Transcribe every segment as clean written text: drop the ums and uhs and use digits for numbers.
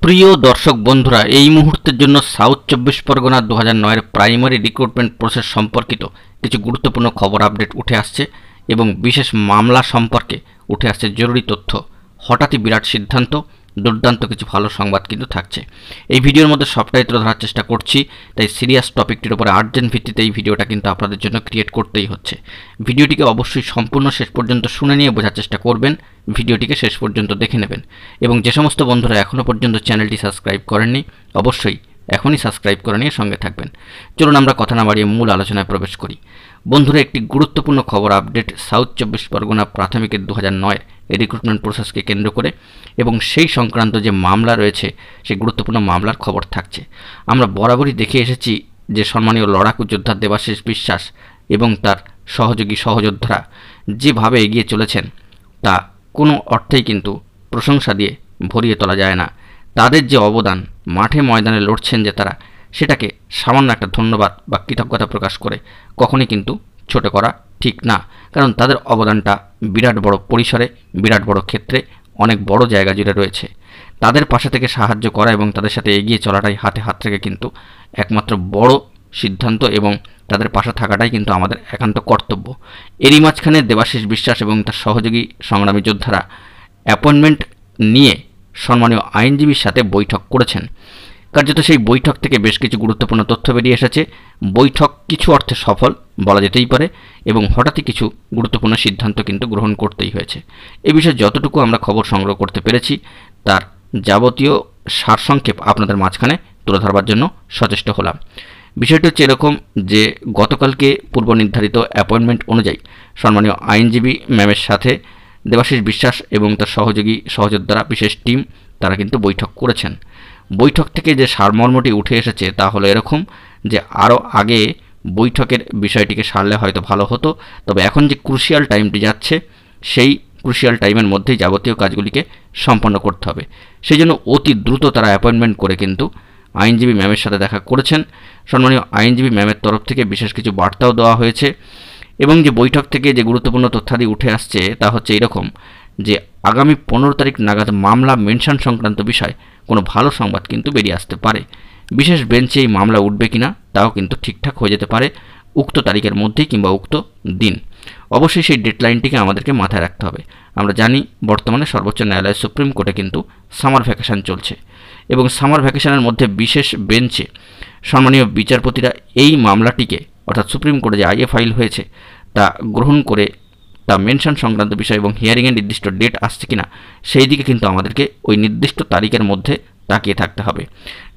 প্রিয় দর্শক বন্ধুরা, এই মুহূর্তের জন্য south 24 Pargana 2009 primary recruitment process সম্পর্কিত কিছু গুরুত্বপূর্ণ খবর আপডেট উঠে আসছে এবং বিশেষ মামলা সম্পর্কে উঠে আসছে জরুরি তথ্য। হঠাৎই বিরাট সিদ্ধান্ত, দুর্দান্ত কিছু ভালো সংবাদ কিন্তু থাকছে। এই ভিডিওর মধ্যে সবটাই তুলে ধরার চেষ্টা করছি, তাই সিরিয়াস টপিকটির উপরে আর্জেন্ট ভিত্তিতে এই ভিডিওটা কিন্তু আপনাদের জন্য ক্রিয়েট করতেই হচ্ছে। ভিডিওটিকে অবশ্যই সম্পূর্ণ শেষ পর্যন্ত শুনে নিয়ে বোঝার চেষ্টা করবেন, ভিডিওটিকে শেষ পর্যন্ত দেখে নেবেন এবং যে সমস্ত বন্ধুরা এখনও পর্যন্ত চ্যানেলটি সাবস্ক্রাইব করেননি অবশ্যই এখনই সাবস্ক্রাইব করে নিয়ে সঙ্গে থাকবেন। চলুন আমরা কথা না বাড়িয়ে মূল আলোচনায় প্রবেশ করি। বন্ধুরা, একটি গুরুত্বপূর্ণ খবর আপডেট সাউথ 24 পরগনা প্রাথমিকের 2009 রিক্রুটমেন্ট প্রসেসকে কেন্দ্র করে এবং সেই সংক্রান্ত যে মামলা রয়েছে সেই গুরুত্বপূর্ণ মামলার খবর থাকছে। আমরা বরাবরই দেখে এসেছি যে সম্মানীয় লড়াকু যোদ্ধা দেবাশিস বিশ্বাস এবং তার সহযোগী সহযোদ্ধারা যেভাবে এগিয়ে চলেছেন তা কোনো অর্থেই কিন্তু প্রশংসা দিয়ে ভরিয়ে তোলা যায় না। তাদের যে অবদান, মাঠে ময়দানে লড়ছেন যে তারা, সেটাকে সামান্য একটা ধন্যবাদ বা কৃতজ্ঞতা প্রকাশ করে কখনই কিন্তু ছোট করা ঠিক না, কারণ তাদের অবদানটা বিরাট বড় পরিসরে, বিরাট বড় ক্ষেত্রে, অনেক বড় জায়গা জুড়ে রয়েছে। তাদের পাশে থেকে সাহায্য করা এবং তাদের সাথে এগিয়ে চলাটাই হাতে হাত থেকে কিন্তু একমাত্র বড় সিদ্ধান্ত এবং তাদের পাশে থাকাটাই কিন্তু আমাদের একান্ত কর্তব্য। এরই মাঝখানে দেবাশিস বিশ্বাস এবং তার সহযোগী সংগ্রামী যোদ্ধারা অ্যাপয়েন্টমেন্ট নিয়ে সম্মানীয় আইনজীবীর সাথে বৈঠক করেছেন। কার্যত সেই বৈঠক থেকে বেশ কিছু গুরুত্বপূর্ণ তথ্য বেরিয়ে এসেছে। বৈঠক কিছু অর্থে সফল বলা যেতেই পারে এবং হঠাৎই কিছু গুরুত্বপূর্ণ সিদ্ধান্ত কিন্তু গ্রহণ করতেই হয়েছে। এ বিষয়ে যতটুকু আমরা খবর সংগ্রহ করতে পেরেছি তার যাবতীয় সারসংক্ষেপ আপনাদের মাঝখানে তুলে ধরবার জন্য সচেষ্ট হলাম। বিষয়টি হচ্ছে এরকম যে গতকালকে পূর্ব নির্ধারিত অ্যাপয়েন্টমেন্ট অনুযায়ী সম্মানীয় আইনজীবী ম্যামের সাথে দেবাশিস বিশ্বাস এবং তার সহযোগী সহযোদ্ধারা বিশেষ টিম তারা কিন্তু বৈঠক করেছেন। বৈঠক থেকে যে সারমর্মটি উঠে এসেছে তা হলো এরকম যে আরও আগে বৈঠকের বিষয়টিকে সারলে হয়তো ভালো হতো, তবে এখন যে ক্রুশিয়াল টাইমটি যাচ্ছে সেই ক্রুশিয়াল টাইমের মধ্যেই যাবতীয় কাজগুলিকে সম্পন্ন করতে হবে। সেই জন্য অতি দ্রুত তারা অ্যাপয়েন্টমেন্ট করে কিন্তু আইনজীবী ম্যামের সাথে দেখা করেছেন। সম্মানীয় আইনজীবী ম্যামের তরফ থেকে বিশেষ কিছু বার্তাও দেওয়া হয়েছে এবং যে বৈঠক থেকে যে গুরুত্বপূর্ণ তথ্যাদি উঠে আসছে তা হচ্ছে এরকম যে আগামী 15 তারিখ নাগাদ মামলা মেনশন সংক্রান্ত বিষয় কোনো ভালো সংবাদ কিন্তু বেরিয়ে আসতে পারে। বিশেষ বেঞ্চে এই মামলা উঠবে কিনা তাও কিন্তু ঠিকঠাক হয়ে যেতে পারে উক্ত তারিখের মধ্যেই কিংবা উক্ত দিন। অবশ্যই সেই ডেডলাইনটিকে আমাদেরকে মাথায় রাখতে হবে। আমরা জানি বর্তমানে সর্বোচ্চ ন্যায়ালয় সুপ্রিম কোর্টে কিন্তু সামার ভ্যাকেশন চলছে এবং সামার ভ্যাকেশনের মধ্যে বিশেষ বেঞ্চে সম্মানীয় বিচারপতিরা এই মামলাটিকে অর্থাৎ সুপ্রিম কোর্টে যে আইএ ফাইল হয়েছে তা গ্রহণ করে তা মেনশন সংক্রান্ত বিষয় এবং হিয়ারিংয়ের নির্দিষ্ট ডেট আসছে কিনা সেই দিকে কিন্তু আমাদেরকে ওই নির্দিষ্ট তারিখের মধ্যে তাকিয়ে থাকতে হবে।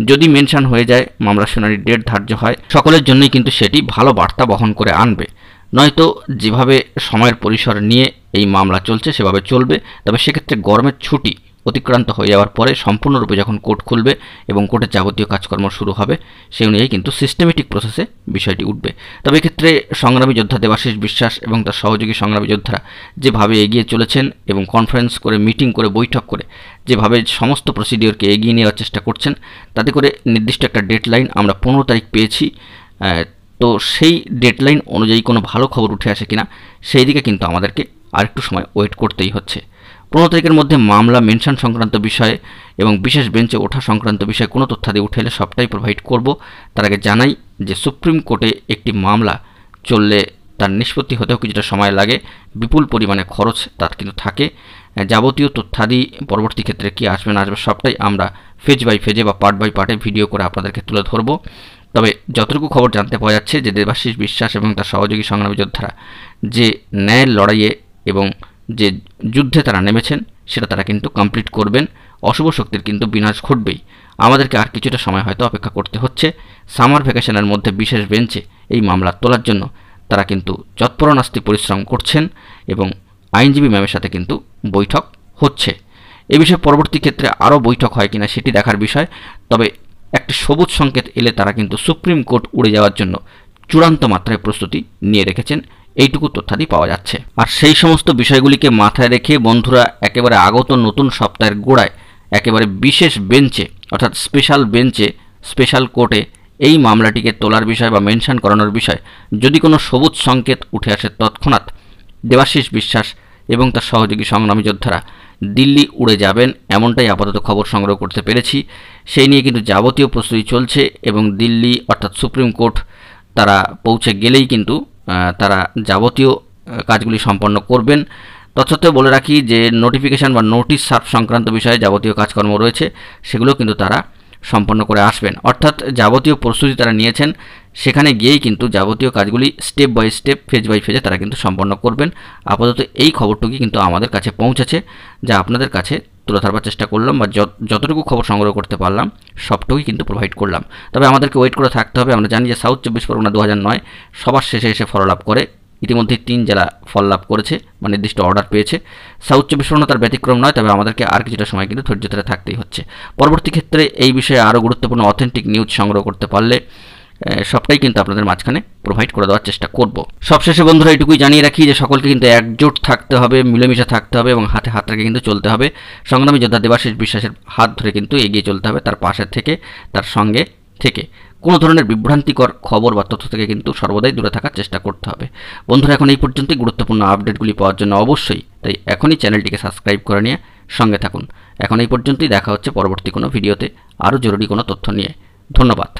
যদি মেনশন হয়ে যায়, মামলা শুনানির ডেট ধার্য হয়, সকলের জন্যই কিন্তু সেটি ভালো বার্তা বহন করে আনবে। নয়তো যেভাবে সময়ের পরিসর নিয়ে এই মামলা চলছে সেভাবে চলবে, তবে সেক্ষেত্রে গরমের ছুটি অতিক্রান্ত হয়ে যাওয়ার পরে সম্পূর্ণরূপে যখন কোর্ট খুলবে এবং কোর্টের যাবতীয় কাজকর্ম শুরু হবে সেই অনুযায়ী কিন্তু সিস্টেমেটিক প্রসেসে বিষয়টি উঠবে। তবে এক্ষেত্রে সংগ্রামী যোদ্ধা দেবাশিস বিশ্বাস এবং তার সহযোগী সংগ্রামী যোদ্ধারা যেভাবে এগিয়ে চলেছেন এবং কনফারেন্স করে, মিটিং করে, বৈঠক করে যেভাবে সমস্ত প্রসিডিওরকে এগিয়ে নেওয়ার চেষ্টা করছেন, তাতে করে নির্দিষ্ট একটা ডেডলাইন আমরা 15 তারিখ পেয়েছি। তো সেই ডেডলাইন অনুযায়ী কোনো ভালো খবর উঠে আসে কিনা সেই দিকে কিন্তু আমাদেরকে আরেকটু সময় ওয়েট করতেই হচ্ছে। 15 তারিখের মধ্যে মামলা মেনশন সংক্রান্ত বিষয়ে এবং বিশেষ বেঞ্চে ওঠা সংক্রান্ত বিষয়ে কোনো তথ্যাদি উঠে এলে সবটাই প্রোভাইড করব। তার আগে জানাই যে সুপ্রিম কোর্টে একটি মামলা চললে তার নিষ্পত্তি হতেও কিছুটা সময় লাগে, বিপুল পরিমাণে খরচ তার কিন্তু থাকে। যাবতীয় তথ্যাদি পরবর্তী ক্ষেত্রে কী আসবে না আসবে সবটাই আমরা ফেজ বাই ফেজে বা পার্ট বাই পার্টে ভিডিও করে আপনাদেরকে তুলে ধরব। তবে যতটুকু খবর জানতে পাওয়া যাচ্ছে যে দেবাশিস বিশ্বাস এবং তার সহযোগী সংগ্রামী যোদ্ধারা যে ন্যায়ের লড়াইয়ে এবং যে যুদ্ধে তারা নেমেছেন সেটা তারা কিন্তু কমপ্লিট করবেন। অশুভ শক্তির কিন্তু বিনাশ ঘটবেই। আমাদেরকে আর কিছুটা সময় হয়তো অপেক্ষা করতে হচ্ছে। সামার ভ্যাকেশনের মধ্যে বিশেষ বেঞ্চে এই মামলা তোলার জন্য তারা কিন্তু যৎপরনাস্তি পরিশ্রম করছেন এবং আইনজীবী ম্যামের সাথে কিন্তু বৈঠক হচ্ছে। এ বিষয়ে পরবর্তী ক্ষেত্রে আরও বৈঠক হয় কিনা সেটি দেখার বিষয়। তবে একটি সবুজ সংকেত এলে তারা কিন্তু সুপ্রিম কোর্ট উড়ে যাওয়ার জন্য চূড়ান্ত মাত্রায় প্রস্তুতি নিয়ে রেখেছেন, এইটুকু তথ্যাদি পাওয়া যাচ্ছে। আর সেই সমস্ত বিষয়গুলিকে মাথায় রেখে বন্ধুরা একেবারে আগত নতুন সপ্তাহের গোড়ায় একেবারে বিশেষ বেঞ্চে অর্থাৎ স্পেশাল বেঞ্চে, স্পেশাল কোর্টে এই মামলাটিকে তোলার বিষয় বা মেনশন করানোর বিষয় যদি কোনো সবুজ সংকেত উঠে আসে তৎক্ষণাৎ দেবাশিস বিশ্বাস এবং তার সহযোগী সংগ্রামী যোদ্ধারা দিল্লি উড়ে যাবেন, এমনটাই আপাতত খবর সংগ্রহ করতে পেরেছি। সেই নিয়ে কিন্তু যাবতীয় প্রস্তুতি চলছে এবং দিল্লি অর্থাৎ সুপ্রিম কোর্ট তারা পৌঁছে গেলেই কিন্তু তারা যাবতীয় কাজগুলি সম্পন্ন করবেন। তৎসত্ত্বেও বলে রাখি যে নোটিফিকেশান বা নোটিশ সার্ভ সংক্রান্ত বিষয়ে যাবতীয় কাজকর্ম রয়েছে, সেগুলো কিন্তু তারা সম্পন্ন করে আসবেন। অর্থাৎ যাবতীয় প্রস্তুতি তারা নিয়েছেন, সেখানে গিয়েই কিন্তু যাবতীয় কাজগুলি step by step, phase by ফেজে তারা কিন্তু সম্পন্ন করবেন। আপাতত এই খবরটুকুই কিন্তু আমাদের কাছে পৌঁছেছে, যা আপনাদের কাছে তুলে ধরবার চেষ্টা করলাম, বা যতটুকু খবর সংগ্রহ করতে পারলাম সবটুকুই কিন্তু প্রোভাইড করলাম। তবে আমাদেরকে ওয়েট করে থাকতে হবে। আমরা জানি যে সাউথ 24 পরগনা 2009 সবার শেষে এসে ফলোআপ করে, ইতিমধ্যে 3 জেলা ফলোআপ করেছে বা নির্দিষ্ট অর্ডার পেয়েছে। সাউথ 24 পরগনা তার ব্যতিক্রম নয়, তবে আমাদেরকে আর কিছুটা সময় কিন্তু ধৈর্য ধরে থাকতেই হচ্ছে। পরবর্তী ক্ষেত্রে এই বিষয়ে আরও গুরুত্বপূর্ণ অথেন্টিক নিউজ সংগ্রহ করতে পারলে সবটাই কিন্তু আপনাদের মাঝখানে প্রোভাইড করে দেওয়ার চেষ্টা করব। সবশেষে বন্ধুরা এটুকুই জানিয়ে রাখি যে সকলকে কিন্তু একজোট থাকতে হবে, মিলেমিশে থাকতে হবে এবং হাতে হাত রেখে কিন্তু চলতে হবে। সংগ্রামী যোদ্ধা দেবাশিস বিশ্বাসের হাত ধরে কিন্তু এগিয়ে চলতে হবে, তার পাশে থেকে, তার সঙ্গে থেকে। কোনো ধরনের বিভ্রান্তিকর খবর বা তথ্য থেকে কিন্তু সর্বদাই দূরে থাকার চেষ্টা করতে হবে। বন্ধুরা এখন এই পর্যন্তই। গুরুত্বপূর্ণ আপডেটগুলি পাওয়ার জন্য অবশ্যই তাই এখনই চ্যানেলটিকে সাবস্ক্রাইব করে নিয়ে সঙ্গে থাকুন। এখন এই পর্যন্তই, দেখা হচ্ছে পরবর্তী কোনো ভিডিওতে আরও জরুরি কোনো তথ্য নিয়ে। ধন্যবাদ।